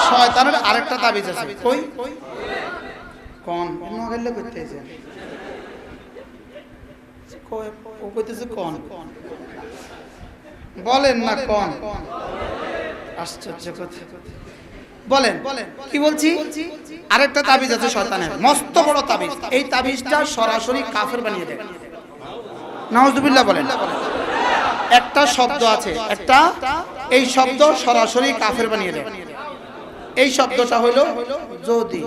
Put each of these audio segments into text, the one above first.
শয়তানের আরেকটা তাবিজ আছে। কই কোন নগেলে কইতেছে কই ও কইতেছে কোন বলেন না কোন আশ্চর্য কথা বলেন কি বলছি আরেকটা তাবিজ আছে শয়তানের মস্ত বড় তাবিজ এই তাবিজটা সরাসরি কাফের বানিয়ে দেয় নাউজুবিল্লাহ বলেন একটা শব্দ আছে একটা এই শব্দ সরাসরি কাফের বানিয়ে দেয় এই শব্দটা হলো যদি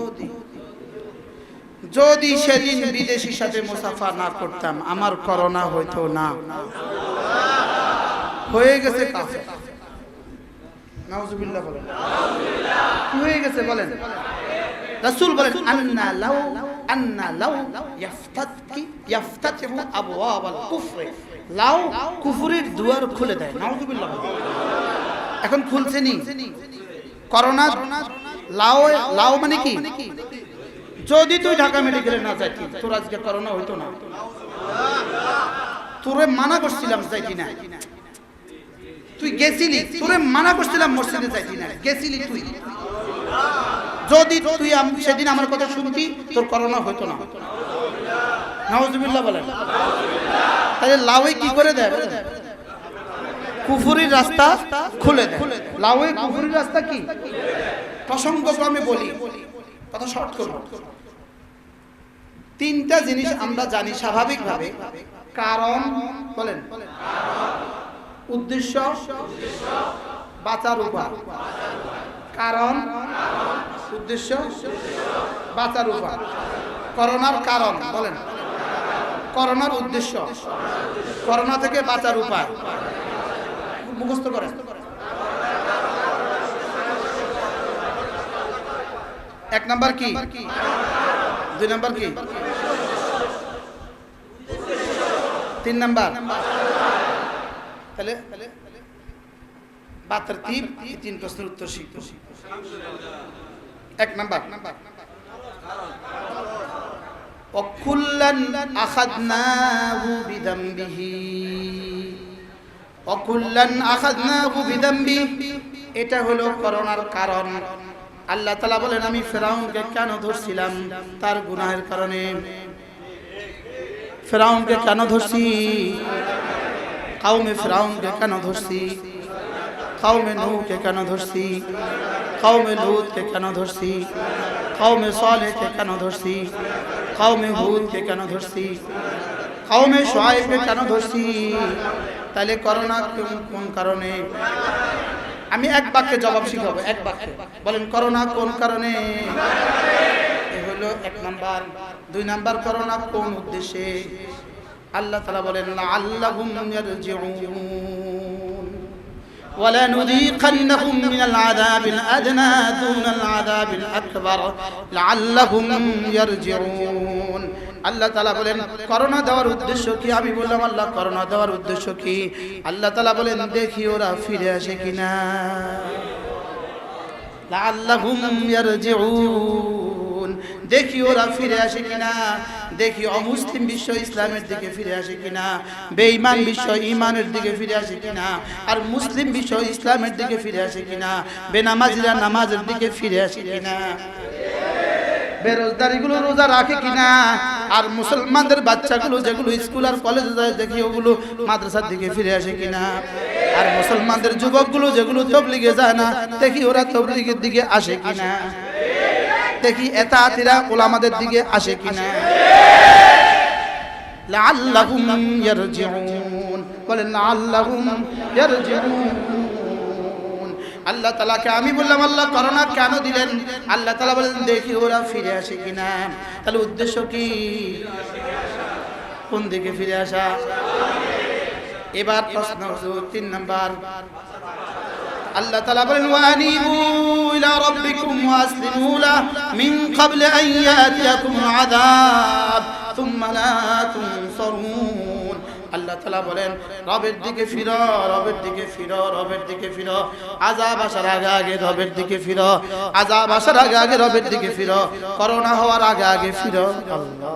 যদি সেদিন বিদেশির সাথে মুসাফা না করতাম আমার করোনা হইতো না হয়ে গেছে কাফের নাউজুবিল্লাহ বলেন কি হয়ে গেছে বলেন রাসূল বলেন আন্না লাউ ইয়াফতাতিহু আবওয়াবাল কুফর লাউ কুফরের দুয়ার খুলে দেয় নাউজুবিল্লাহ এখন খুলছে নি করোনা লাউ মানে কি যদি তুই ঢাকা মেডিকেলে না যাইতি তোর আজকে করোনা হইতো না তোরে মানা করছিলাম যাইতি না তুই গেছিলি তোরে মানা করছিলাম মসজিদে যাইতি না গেছিলি তুই যদি তুই সেদিন আমার কথা শুনতি তোর করোনা হইতো না নাউজুবিল্লাহ বলেন তাহলে লাউয়ে কি করে দেয় কুফরির রাস্তা খুলে দেয় লাউয়ে কুফরির রাস্তা কি প্রসঙ্গক্রমে বলি কথা শর্ট করব তিনটা জিনিস আমরা জানি স্বাভাবিকভাবে কারণ বলেন উদ্দেশ্য বাঁচার উপায় কারণ উদ্দেশ্য বাঁচার উপায় করোনার কারণ বলেন করোনার উদ্দেশ্য করোনা থেকে বাঁচার উপায় মুখস্থ করেন এক নাম্বার কি দুই নাম্বার কি তিন নাম্বার তাহলে বাতের তিন প্রশ্নের উত্তর শিখব এক নাম্বার وكلاً أخذناه بذنبه وكلاً أخذناه بذنبه এটা হলো করোনার কারণ আল্লাহ তাআলা বলেন আমি ফিরাউনকে কেন ধরছিলাম তার গুনাহের কারণে ফিরাউনকে কেন ধরছি কওমে ফিরাউনকে কেন ধরছি কওমে নূহকে কেন ধরছি কওমে লূতকে কেন ধরছি কওমে সালেহকে কেন ধরছি কওমে হুদকে কেন ধরছি কওমে শুআয়বকে কেন ধরছি তাহলে করোনা কোন কারণে আমি এক বাক্যে জবাব শিখাবো এক বাক্যে বলেন করোনা কোন কারণে এই হলো এক নাম্বার দুই নাম্বার করোনা কোন উদ্দেশ্যে আল্লাহ তাআলা বলেন লাআল্লাহুম ইয়ারজিউন ওয়ালা নুযীকান্নাহুম মিনাল আযাবিল আদনা দুনাল আযাবিল আকবার লাআল্লাহুম ইয়ারজিউন আল্লাহ তাআলা বলেন করোনা দেওয়ার উদ্দেশ্য কি আমি বললাম আল্লাহ করোনা দেওয়ার উদ্দেশ্য কি আল্লাহ তাআলা বলেন দেখি ওরা ফিরে আসে কিনা লাআল্লাহুম ইয়ারজিউন দেখি ওরা ফিরে আসে কিনা দেখি অমুসলিম বিশ্ব ইসলামের দিকে ফিরে আসে কিনা বেঈমান বিশ্ব ঈমানের দিকে ফিরে আসে কিনা আর মুসলিম বিশ্ব ইসলামের দিকে ফিরে আসে কিনা বেনামাজিরা নামাজের দিকে ফিরে আসে কিনা বেরোজগারিগুলো রোজা রাখে কিনা আর মুসলমানদের বাচ্চাগুলো যেগুলো স্কুল আর কলেজে যায় দেখি ওগুলো মাদ্রাসার দিকে ফিরে আসে কিনা আর মুসলমানদের যুবকগুলো যেগুলো তাবলীগে যায় না দেখি ওরা তাবলীগের দিকে আসে কিনা দেখি এতাতিরা উলামাদের দিকে আসে কিনা লাআল্লাহুম ইয়ারজিউন বলেন লাআল্লাহুম ইয়ারজিউন আল্লাহ তাআলাকে আমি বললাম আল্লাহ করোনা কেন দিলেন আল্লাহ তাআলা বলেন দেখি ওরা ফিরে আসে কিনা তাহলে উদ্দেশ্য কি কোন দিকে ফিরে আসা এবার প্রশ্ন তিন নাম্বার আল্লাহ তাআলা বলেন ওয়ানিবু ইলা রাব্বিকুম ওয়াসলিমু লাহু মিন ক্বাবলি আন ইয়াতিয়াকুমুল আযাব সুম্মা লা তুনসারুন আল্লাহ তাআলা বলেন রবের দিকে ফিরো রবের দিকে ফিরো রবের দিকে ফিরো আযাব আসার আগে আগে রবের দিকে ফিরো আযাব আসার আগে আগে রবের দিকে ফিরো করোনা হওয়ার আগে আগে ফিরো আল্লাহ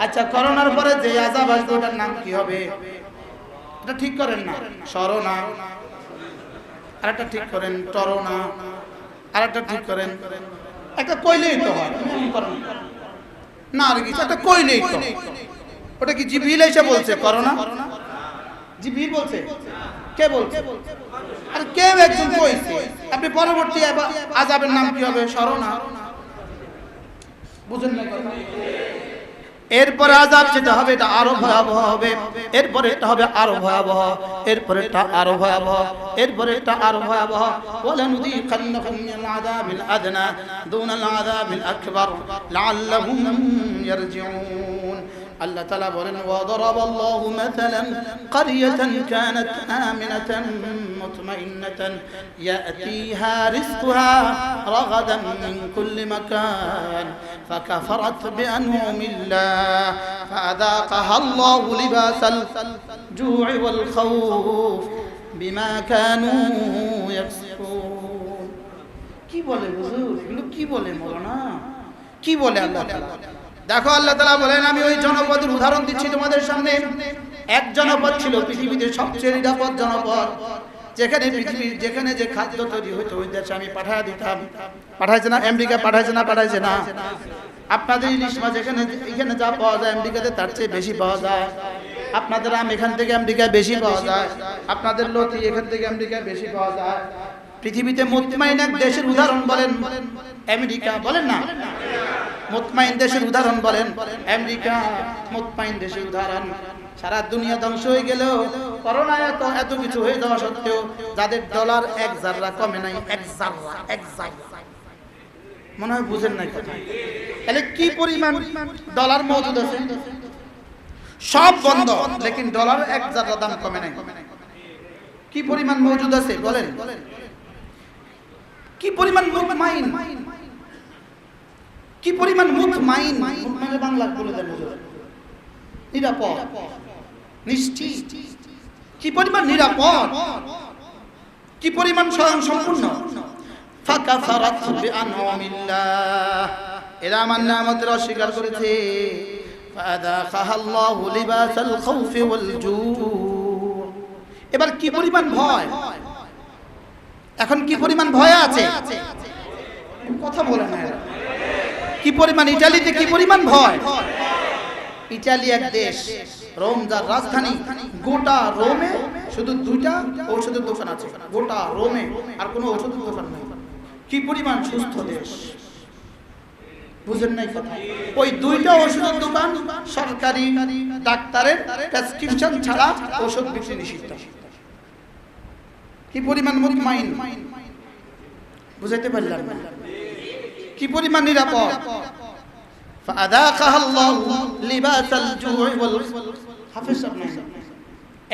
আচ্ছা করোনার পরে যে আযাব আসবে ওটার নাম কি হবে এটা ঠিক করেন না শরণা আরেকটা ঠিক করেন টরোনা আরেকটা ঠিক করেন, একটা কইলেই তো হয় না, আর কিছু একটা কইলেই তো। ওটা কি জিবরিল এসে বলছে করো না? জিবরিল বলছে? কে বলছে? আর কেউ একজন কইছে। আপনি পরবর্তী আযাবের নাম কি হবে? শরণা। বুঝেন না কথা? এরপরে আযাব যেটা হবে এটা আরো ভয়াবহ হবে, এরপরে এটা হবে আরো ভয়াবহ, এরপরে এটা আরো ভয়াবহ, এরপরে এটা আরো ভয়াবহ। ওয়ালানুযীকান্নাহুম মিনাল আযাবিল আদনা দুনাল আযাবিল আকবার লাআল্লাহুম ইয়ারজিউন। আল্লাহ তাআলা বলেন ওয়াদারাবাল্লাহু মাসালান ক্বরিয়াতান কানাত আমিনাতান মুতমাইন্নাতান ইয়াতিহা রিজকুহা রাগাদান মিন কুল্লি মাকান ফাকাফারাত বিআনউমিল্লাহ ফাযাকাহা আল্লাহু লিবাসাল জু'i ওয়াল খাউফ বিমা কানু ইয়াকসিবুন। কি বলে হুজুর, এগুলো কি বলে মাওলানা, কি বলে আল্লাহ তাআলা? দেখো আল্লাহ তাআলা বলেন আমি ওই জনপদের উদাহরণ দিচ্ছি তোমাদের সামনে। এক জনপদ ছিল পৃথিবীতে সবচেয়ে নিরাপদ জনপদ, যেখানে পৃথিবীর যেখানে যে খাদ্য তৈরি হতো ওই দেশে আমি পাঠায় দিতাম। পাঠাইছে না? আমেরিকা পাঠাইছে না? পাঠাইছে না? আপনাদের ইলিশ মাছ এখানে যা পাওয়া যায় আমেরিকাতে তার চেয়ে বেশি পাওয়া যায়। আপনাদের আম এখান থেকে আমেরিকায় বেশি পাওয়া যায়, আপনাদের লতি এখান থেকে আমেরিকায় বেশি পাওয়া যায়। পৃথিবীতে মুতমাইন এক দেশের উদাহরণ বলেন আমেরিকা, বলেন না? মুতমাইন দেশের উদাহরণ বলেন আমেরিকা, মুতমাইন দেশের উদাহরণ। সারা দুনিয়া ধ্বংস হয়ে গেলেও করোনা এত কিছু হয়ে যাওয়া সত্ত্বেও যাদের ডলার এক জাররা কমে নাই, এক জাররা মনে হয় বুঝেন নাই কথা। তাহলে কি পরিমাণ ডলার মজুদ আছে? সব বন্ধ, লেকিন ডলার এক জাররা দাম কমে নাই। কি পরিমাণ মজুদ আছে বলেন? কি পরিমাণ মুতমাইন, কি পরিমাণ মুতমাইন, মুতমাইন বাংলা বলে দেন নিরাপদ, নিশ্চিত। কি পরিমাণ নিরাপদ, কি পরিমাণ স্বয়ংসম্পূর্ণ। ফাকাফারাত বিআনউমিল্লাহ, এরা আমার নিয়ামতের অস্বীকার করেছে। ফাযাকাহা আল্লাহু লিবাসাল খাউফি ওয়াল জু'। এবার কি পরিমাণ ভয়, এখন কি পরিমাণ ভয় আছে কথা বলে না। কি পরিমাণ ইতালিতে কি পরিমাণ ভয়। ইতালি এক দেশ, রোম যার রাজধানী, গোটা রোমে শুধু 2টা ঔষধের দোকান আছে, গোটা রোমে আর কোনো ঔষধের দোকান নেই। কি পরিমাণ সুস্থ দেশ, বুঝেন নাই কথা? ওই 2টা ঔষধের দোকান সরকারি ডাক্তারের প্রেসক্রিপশন ছাড়া ঔষধ বিক্রি নিষিদ্ধ। কি পরিমাণ মুতমাইন, বুঝাইতে পারলাম না? কি পরিমাণ নিরাপদ। ফাযাকাহা আল্লাহু লিবাসাল জু'i ওয়াল হাফেজ সাহেব,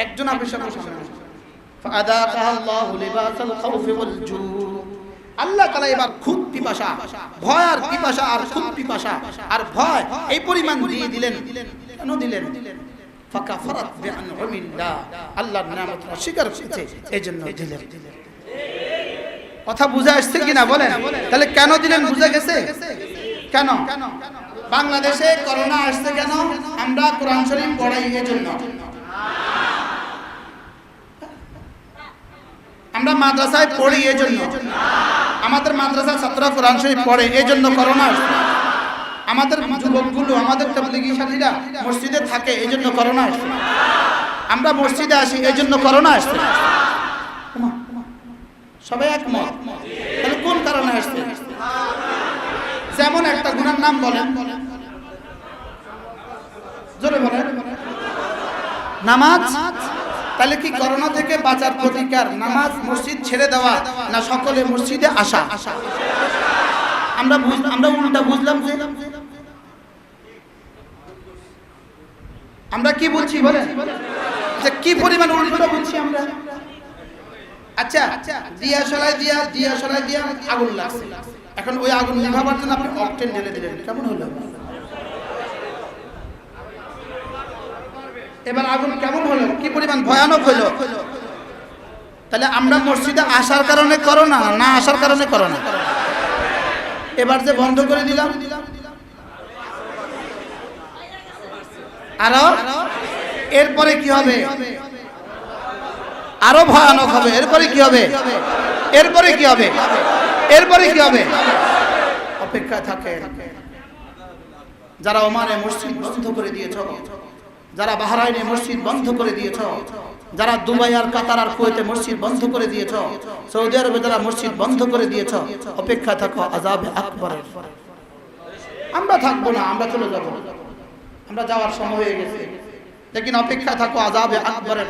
একজন হাফেজ সাহেব সামনে। ফাযাকাহা আল্লাহু লিবাসাল খাউফি ওয়াল জু'। আল্লাহ তাআলা এবার খুব পিপাসা, ভয় আর পিপাসা আর খুব পিপাসা আর ভয় এই পরিমাণ দিয়ে দিলেন। কেন দিলেন? ফাকাফারাত বিআনউমিল্লাহ, আল্লাহর নিয়ামত অস্বীকার করেছে এজন্য দিলেন। কথা বুঝে আসছে কিনা বলেন? তাহলে কেন দিলেন বুঝে গেছে? কেন বাংলাদেশে করোনা আসছে? কেন? আমরা কোরআন শরীফ পড়াই এজন্য, আমরা মাদ্রাসায় পড়ি এজন্য, আমাদের মাদ্রাসার ছাত্ররা কোরআন শরীফ পড়ে এজন্য করোনা আসছে। আমাদের যুবকগুলো, আমাদের তাবলীগী সাথীরা মসজিদে থাকে এজন্য করোনা আসছে। আমরা মসজিদে আসি এজন্য করোনা আসছে। সবাই একমত? তাহলে কোন কারণে আসছে? যেমন একটা গুনার নাম বলেন, জোরে বলেন। নামাজ। তাহলে কি করোনা থেকে বাঁচার প্রতিকার নামাজ, মসজিদ ছেড়ে দেওয়া, না সকলে মসজিদে আসা? আমরা উল্টা বুঝলাম যে আমরা কি বলছি বলেন? কি পরিমাণ উল্টা বলছি আমরা। আচ্ছা, দিয়া সরাই দিয়া আগুন লাগছে, এখন ওই আগুন নিভাবার জন্য আপনি অকটেন ঢেলে দিলেন, কেমন হলো? এবার আগুন কেমন হলো, কি পরিমাণ ভয়ানক হলো। তাহলে আমরা মসজিদে আসার কারণে করোনা, না আসার কারণে করোনা? এবার যে বন্ধ করে দিলাম, আরো এরপরে কি হবে? আরো ভয়ানক হবে। এরপরে কি হবে? এরপরে কি হবে? অপেক্ষা থাকে। যারা ওমানে মসজিদ বন্ধ করে দিয়েছ, যারা বাহরাইনে মসজিদ বন্ধ করে দিয়েছ, যারা দুবাই আর কাতার আর কুয়েতে মসজিদ বন্ধ করে দিয়েছ, সৌদি আরবে যারা মসজিদ বন্ধ করে দিয়েছ, অপেক্ষা থাকো আযাবে আকবরের। আমরা থাকবো না, আমরা চলে যাব, আমরা যাওয়ার সময় হয়ে গেছে, লেকিন অপেক্ষা থাকো আযাবে আকবরের।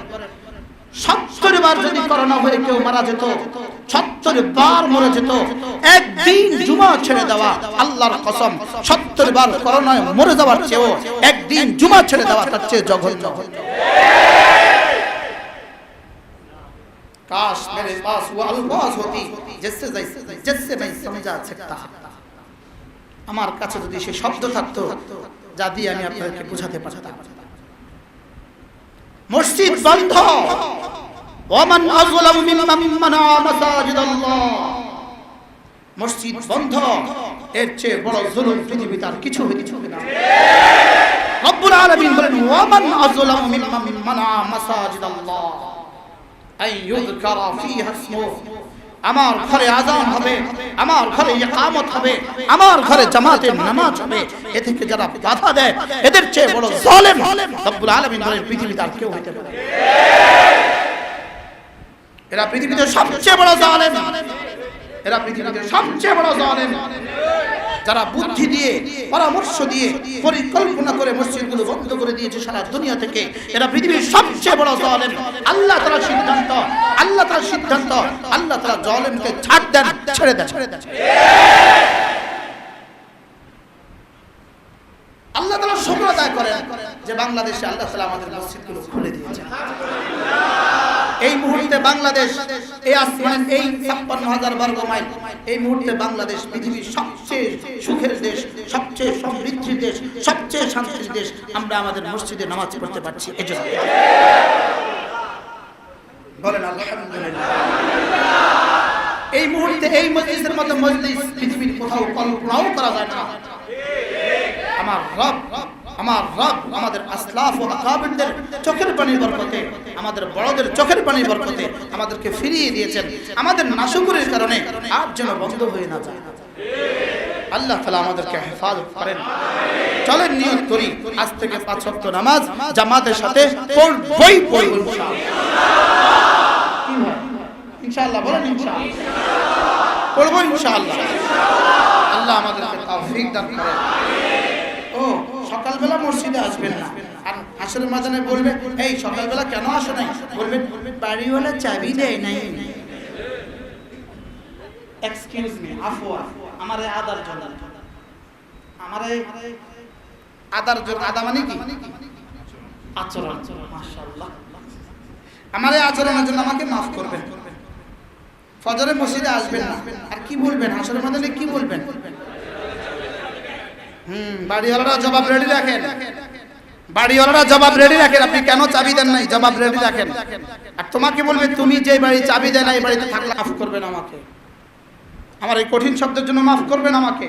70 বার যদি করোনা হয়ে কেউ মারা যেত, 70 বার মরে যেত, একদিন জুমা ছেড়ে দেওয়া, আল্লাহর কসম 70 বার করোনায় মরে যাওয়ার চেয়েও একদিন জুমা ছেড়ে দেওয়া তার চেয়ে জঘন্য। काश मेरे पास वो अल्फाज होती जिससे मैं समझा सकता। আমার কাছে যদি সেই শব্দ থাকতো যা দিয়ে আমি আপনাদেরকে বোঝাতে পারতাম। মসজিদ বন্ধ, ওয়ামান আযলামু মিম্মান মানা মাসাজিদাল্লাহ। মসজিদ বন্ধ, এর চেয়ে বড় জুলুম পৃথিবীতে আর কিছু হতে পারে না। রব্বুল আলামিন বলেন ওয়ামান আযলামু মিম্মান মানা মাসাজিদাল্লাহ আইয়ুযকারা ফীহা ইসমুহু। আমার ঘরে আযান হবে, আমার ঘরে ইকামত হবে, আমার ঘরে জামাতে নামাজ হবে, এ থেকে যারা বাধা দেয় এদের চেয়ে বড় জালেম রব্বুল আলামিন বলেন পৃথিবীতে আর কেউ হতে পারে। এরা পৃথিবীতে সবচেয়ে বড় জালেম, এরা পৃথিবীতে সবচেয়ে বড় জালেম। যারা বুদ্ধি দিয়ে, পরামর্শ দিয়ে, পরিকল্পনা করে মসজিদগুলো বন্ধ করে দিয়েছে সারা দুনিয়া থেকে, এরা পৃথিবীর সবচেয়ে বড় জালেম। আল্লাহ তাআলার সিদ্ধান্ত, আল্লাহ তাআলার সিদ্ধান্ত, আল্লাহ তাআলা জালেমকে ছাড় দেন, ছেড়ে দেন। আল্লাহ তাআলা শুকর আদায় করেন যে বাংলাদেশে আল্লাহ তাআলা আমাদের মসজিদগুলো খুলে দিয়েছেন। এই মুহূর্তে বাংলাদেশ, এই আসমান, এই ৫৬,০০০ বর্গ মাইল, এই মুহূর্তে বাংলাদেশ পৃথিবীর সবচেয়ে সুখের দেশ, সবচেয়ে সমৃদ্ধির দেশ, সবচেয়ে শান্তির দেশ। আমরা আমাদের মসজিদে নামাজ পড়তে পারছি এজন্য। বলেন আলহামদুলিল্লাহ। এই মুহূর্তে এই মজলিসের মতো মজলিস পৃথিবীর কোথাও কল্পনাও করা যায় না। আমার রব, আমার রব আমাদের আসলাফ ও আকাবিরদের চোখের পানির বরকতে, আমাদের বড়দের চোখের পানির বরকতে আমাদেরকে ফিরিয়ে দিয়েছেন। আমাদের নাশুকরির কারণে আর যেন বন্ধ হয়ে না যায়। আল্লাহ তাআলা আমাদেরকে হেফাজত করেন। চলেন নিয়ত করি আজ থেকে ৫ ওয়াক্ত নামাজ জামাতের সাথে পড়বই পড়ব ইনশাআল্লাহ। বলেন ইনশাআল্লাহ, পড়ব ইনশাআল্লাহ। আল্লাহ আমাদেরকে তৌফিক দান করেন। ও সকালবেলা মসজিদে আসবেন না, আর হাসরের ময়দানে বলবে এই সকালবেলা কেন আসো নাই? বলবেন বাড়িওয়ালা চাবি দেয় নাই। এক্সকিউজ মি, আফওয়া, আমারে আদার জন্য, আমারে আদার জন্য, আদা মানে কি? আচরণ। মাশাআল্লাহ, আমারে আচরণের জন্য আমাকে মাফ করবেন। ফজরে মসজিদে আসবেন না, আর কি বলবেন হাসরের ময়দানে? কি বলবেন? বাড়িওয়ালারা জবাব রেডি রাখেন, বাড়িওয়ালারা জবাব রেডি রাখেন। আপনি কেন চাবি দেন নাই জবাব রেডি রাখেন। আর তোমাকে বলবে তুমি যে বাড়ি চাবি দেয় না এই বাড়িতে থাকলে মাফ করবেন আমাকে, আমার এই কঠিন শব্দের জন্য মাফ করবেন আমাকে।